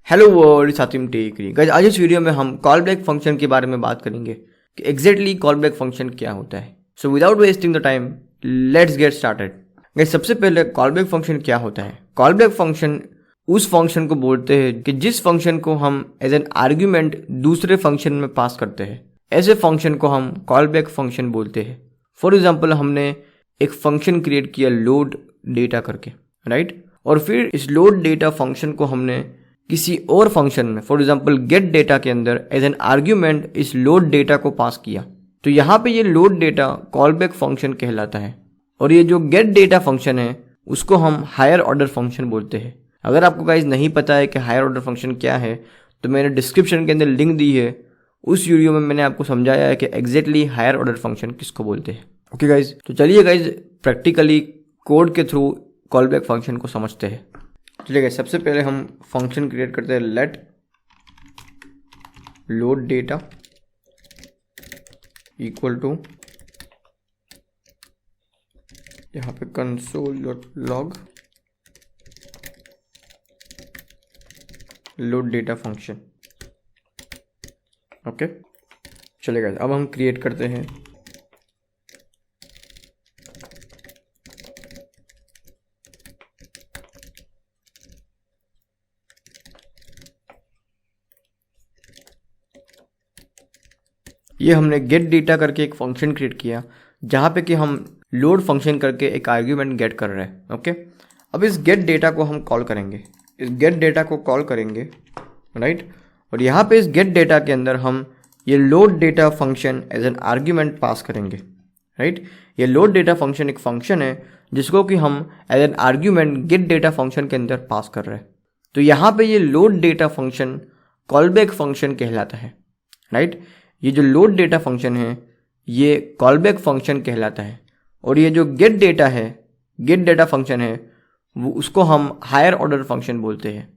Hello world, सातिम टेकरी। Guys, आज इस video में हम कॉल बैक फंक्शन के बारे में बात करेंगे कि एग्जैक्टली कॉल बैक फंक्शन क्या होता है। So without wasting the time, let's get started. Guys, सबसे पहले कॉल बैक फंक्शन क्या होता है। कॉल बैक फंक्शन उस फंक्शन को बोलते हैं कि जिस फंक्शन को हम एज एन आर्ग्यूमेंट दूसरे फंक्शन में पास करते हैं, ऐसे फंक्शन को हम कॉल बैक फंक्शन बोलते हैं। फॉर एग्जाम्पल, हमने एक फंक्शन क्रिएट किया लोड डेटा करके, राइट, और फिर इस लोड डेटा फंक्शन को हमने किसी और फंक्शन में, फॉर एग्जांपल गेट डेटा के अंदर एज एन आर्ग्यूमेंट इस लोड डेटा को पास किया। तो यहाँ पे ये load data call back function कहलाता है, और ये जो गेट डेटा फंक्शन है उसको हम हायर ऑर्डर फंक्शन बोलते हैं। अगर आपको गाइस नहीं पता है कि हायर ऑर्डर फंक्शन क्या है, तो मैंने डिस्क्रिप्शन के अंदर लिंक दी है, उस वीडियो में मैंने आपको समझाया है कि एग्जैक्टली हायर ऑर्डर फंक्शन किसको बोलते हैं। ओके गाइज, तो चलिए गाइज प्रैक्टिकली कोड के थ्रू कॉल बैक फंक्शन को समझते हैं। चलिए गाइस, सबसे पहले हम फंक्शन क्रिएट करते हैं let load data equal to, यहाँ पे console.log load data function. Okay, चलिए गाइस, अब हम क्रिएट करते हैं ये हमने गेट डेटा करके एक फंक्शन क्रिएट किया जहाँ पे कि हम लोड फंक्शन करके एक आर्ग्यूमेंट गेट कर रहे हैं। ओके, अब इस गेट डेटा को हम कॉल करेंगे, इस गेट डेटा को कॉल करेंगे, राइट, और यहाँ पे इस गेट डेटा के अंदर हम ये load data function as an argument pass करेंगे, राइट। ये लोड डेटा फंक्शन एक फंक्शन है जिसको कि हम as an argument get data function के अंदर पास कर रहे हैं। तो यहाँ पे ये load data function call back function कहलाता है, राइट। ये जो लोड डेटा फंक्शन है ये कॉल बैक फंक्शन कहलाता है, और ये जो गेट डेटा है, गेट डेटा फंक्शन है, वो उसको हम हायर ऑर्डर फंक्शन बोलते हैं।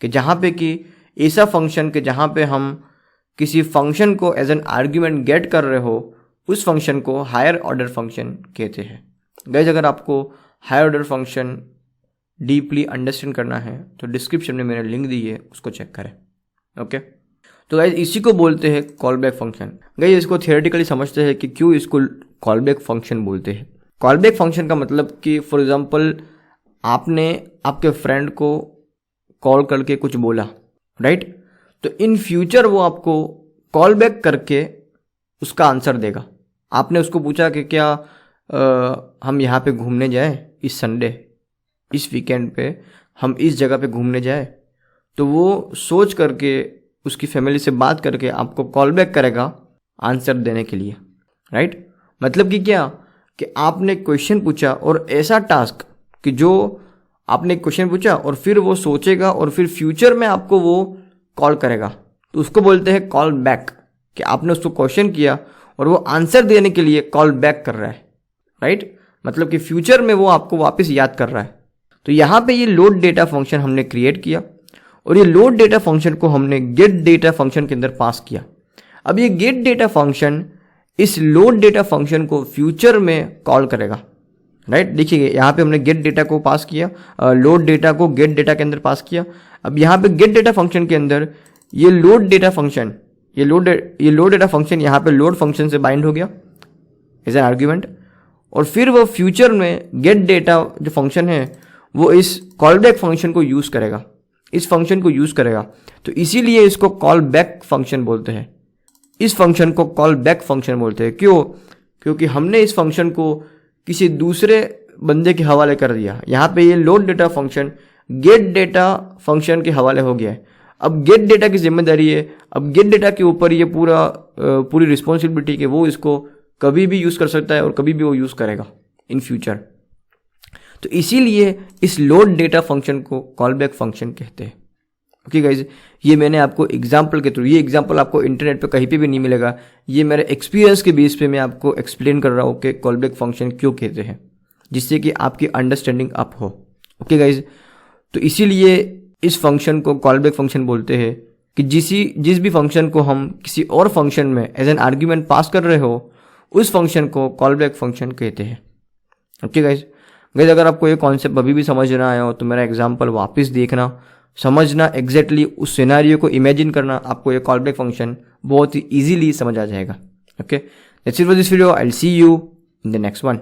कि जहाँ पे कि ऐसा फंक्शन के जहाँ पे हम किसी फंक्शन को एज एन आर्ग्यूमेंट गेट कर रहे हो, उस फंक्शन को हायर ऑर्डर फंक्शन कहते हैं। गाइस, अगर आपको higher order function deeply understand करना है तो डिस्क्रिप्शन में मैंने लिंक दी है, उसको चेक करें। ओके, तो गाइस इसी को बोलते हैं कॉल बैक फंक्शन। गाइस, इसको थियोरेटिकली समझते हैं कि क्यों इसको कॉल बैक फंक्शन बोलते हैं। कॉल बैक फंक्शन का मतलब कि फॉर एग्जांपल आपने आपके फ्रेंड को कॉल करके कुछ बोला, राइट, तो इन फ्यूचर वो आपको कॉल बैक करके उसका आंसर देगा। आपने उसको पूछा कि क्या हम यहाँ पे घूमने जाएं इस संडे, इस वीकेंड पे हम इस जगह पे घूमने जाएं, तो वो सोच करके उसकी फैमिली से बात करके आपको कॉल बैक करेगा आंसर देने के लिए, राइट। मतलब कि क्या कि आपने क्वेश्चन पूछा और ऐसा टास्क कि जो आपने क्वेश्चन पूछा और फिर वो सोचेगा और फिर फ्यूचर में आपको वो कॉल करेगा, तो उसको बोलते हैं कॉल बैक। कि आपने उसको क्वेश्चन किया और वो आंसर देने के लिए कॉल बैक कर रहा है, राइट। मतलब कि फ्यूचर में वो आपको वापस याद कर रहा है। तो यहाँ पे ये लोड डेटा फंक्शन हमने क्रिएट किया और ये लोड डेटा फंक्शन को हमने गेट डेटा फंक्शन के अंदर पास किया। अब ये गेट डेटा फंक्शन इस लोड डेटा फंक्शन को फ्यूचर में कॉल करेगा, राइट। देखिए, यहाँ पे हमने गेट डेटा को पास किया, लोड डेटा को गेट डेटा के अंदर पास किया। अब यहाँ पे गेट डेटा फंक्शन के अंदर ये लोड डेटा फंक्शन, ये लोड डेटा फंक्शन यहाँ पे लोड फंक्शन से बाइंड हो गया एज एन आर्ग्यूमेंट, और फिर वो फ्यूचर में गेट डेटा जो फंक्शन है वो इस कॉल बैक फंक्शन को यूज करेगा, इस फंक्शन को यूज करेगा। तो इसीलिए इसको कॉल बैक फंक्शन बोलते हैं। इस फंक्शन को कॉल बैक फंक्शन बोलते हैं। क्यों? क्योंकि हमने इस फंक्शन को किसी दूसरे बंदे के हवाले कर दिया। यहाँ पे ये load data function gate data function के हवाले हो गया है। अब गेट डेटा की जिम्मेदारी है, अब गेट डेटा के ऊपर ये पूरी रिस्पॉन्सिबिलिटी कि वो इसको कभी भी यूज कर सकता है और कभी भी वो यूज करेगा इन फ्यूचर। तो इसीलिए इस लोड डेटा फंक्शन को कॉल बैक फंक्शन कहते हैं। ओके गाइज, ये मैंने आपको एग्जांपल के थ्रू, ये एग्जांपल आपको इंटरनेट पे कहीं पे भी नहीं मिलेगा, ये मेरे एक्सपीरियंस के बेस पे मैं आपको एक्सप्लेन कर रहा हूँ कि कॉल बैक फंक्शन क्यों कहते हैं, जिससे कि आपकी अंडरस्टैंडिंग अप हो। ओके गाइज, तो इसीलिए इस फंक्शन को कॉल बैक फंक्शन बोलते हैं कि जिस भी फंक्शन को हम किसी और फंक्शन में एज एन आर्ग्यूमेंट पास कर रहे हो, उस फंक्शन को कॉल बैक फंक्शन कहते हैं। ओके गाइज, अगर आपको ये कॉन्सेप्ट अभी भी समझ ना आया हो तो मेरा एग्जांपल वापस देखना, समझना, एग्जैक्टली उस सिनेरियो को इमेजिन करना, आपको ये कॉल बैक फंक्शन बहुत ही ईजीली समझ आ जाएगा। Okay, that's it for this video, I will see you in the next one.